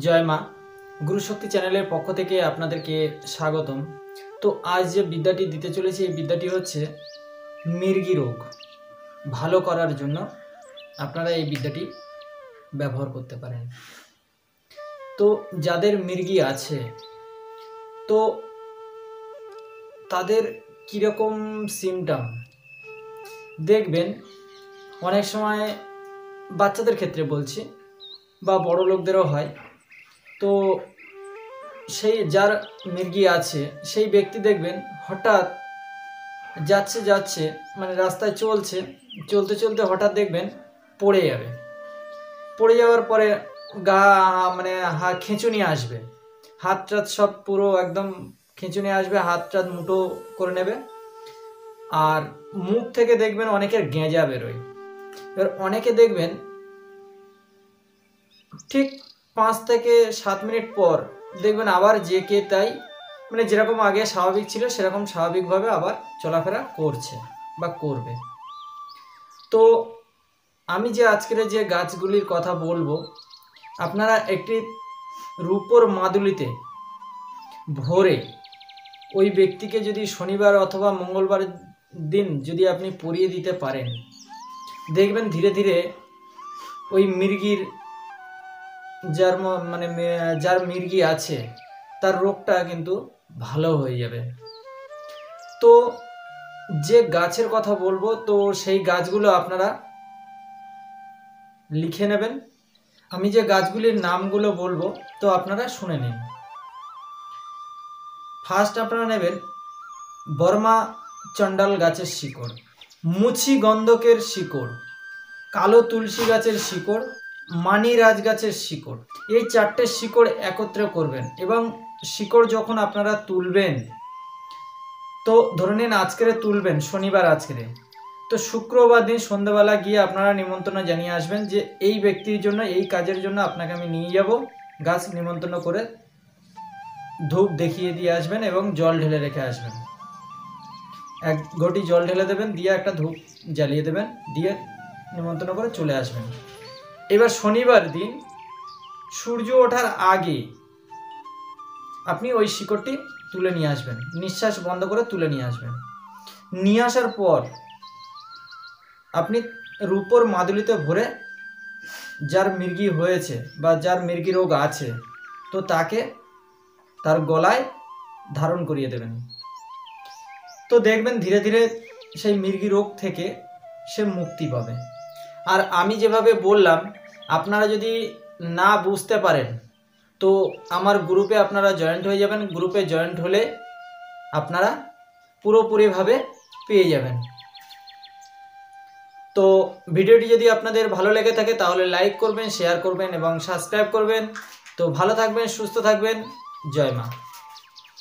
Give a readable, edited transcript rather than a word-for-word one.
জয় মা। গুরুশক্তি চ্যানেলের পক্ষ থেকে আপনাদেরকে স্বাগতম। তো আজ যে বিদ্যাটি দিতে চলেছি এই বিদ্যাটি হচ্ছে মির্গি রোগ ভালো করার জন্য আপনারা এই বিদ্যাটি ব্যবহার করতে পারেন। তো যাদের মির্গি আছে তো তাদের কীরকম সিমটম দেখবেন, অনেক সময় বাচ্চাদের ক্ষেত্রে বলছি বা বড় লোকদেরও হয়। তো সেই যার মির্গি আছে সেই ব্যক্তি দেখবেন হঠাৎ যাচ্ছে মানে রাস্তায় চলতে চলতে হঠাৎ দেখবেন পড়ে যাওয়ার পরে গা মানে খিঁচুনি আসবে, হাত টাত সব পুরো একদম খিঁচুনি আসবে, হাত টাত মুঠো করে নেবে। আর মুখ থেকে দেখবেন অনেকের গেঁজা বেরোয়। এবার অনেকে দেখবেন ঠিক 5 থেকে 7 মিনিট পর দেখবেন আবার যে কে তাই মানে যেরকম আগে স্বাভাবিক ছিল সেরকম স্বাভাবিকভাবে আবার চলাফেরা করছে বা করবে। তো আমি যে আজকের যে গাছগুলির কথা বলবো, আপনারা একটি রূপোর মাদুলিতে ভরে ওই ব্যক্তিকে যদি শনিবার অথবা মঙ্গলবার দিন যদি আপনি পরিয়ে দিতে পারেন, দেখবেন ধীরে ধীরে ওই মির্গির যার মির্গি আছে তার রোগটা কিন্তু ভালো হয়ে যাবে। তো যে গাছের কথা বলবো তো সেই গাছগুলো আপনারা লিখে নেবেন। আমি যে গাছগুলির নামগুলো বলবো তো আপনারা শুনে নিন। ফার্স্ট আপনারা নেবেন বর্মা চণ্ডাল গাছের শিকড়, মুছি গন্ধকের শিকড়, কালো তুলসী গাছের শিকড়, মানিরাজ গাছের শিকড়। এই 4টে শিকড় একত্রে করবেন এবং শিকড় যখন আপনারা তুলবেন, তো ধরে নিন আজকের তুলবেন শনিবার আজকের, তো শুক্রবার দিন সন্ধ্যাবেলা গিয়ে আপনারা নিমন্ত্রণ জানিয়ে আসবেন যে এই ব্যক্তির জন্য এই কাজের জন্য আপনাকে আমি নিয়ে যাব, গাছ নিমন্ত্রণ করে ধূপ দেখিয়ে দিয়ে আসবেন এবং জল ঢেলে রেখে আসবেন। 1 ঘটি জল ঢেলে দেবেন, দিয়ে একটা ধূপ জ্বালিয়ে দেবেন, দিয়ে নিমন্ত্রণ করে চলে আসবেন। এবার শনিবার দিন সূর্য ওঠার আগে আপনি ওই শিকড়টি তুলে নিয়ে আসবেন, নিঃশ্বাস বন্ধ করে তুলে নিয়ে আসবেন। নিয়ে আসার পর আপনি রূপোর মাদুলিতে ভরে যার মির্গি হয়েছে বা যার মির্গি রোগ আছে তো তাকে তার গলায় ধারণ করিয়ে দেবেন। তো দেখবেন ধীরে ধীরে সেই মির্গি রোগ থেকে সে মুক্তি পাবে। আর আমি যেভাবে বললাম আপনারা যদি না বুঝতে পারেন তো আমার গ্রুপে আপনারা জয়েন্ট হয়ে যাবেন। গ্রুপে জয়েন্ট হলে আপনারা পুরোপুরিভাবে পেয়ে যাবেন। তো ভিডিওটি যদি আপনাদের ভালো লেগে থাকে তাহলে লাইক করবেন, শেয়ার করবেন এবং সাবস্ক্রাইব করবেন। তো ভালো থাকবেন, সুস্থ থাকবেন। জয় মা।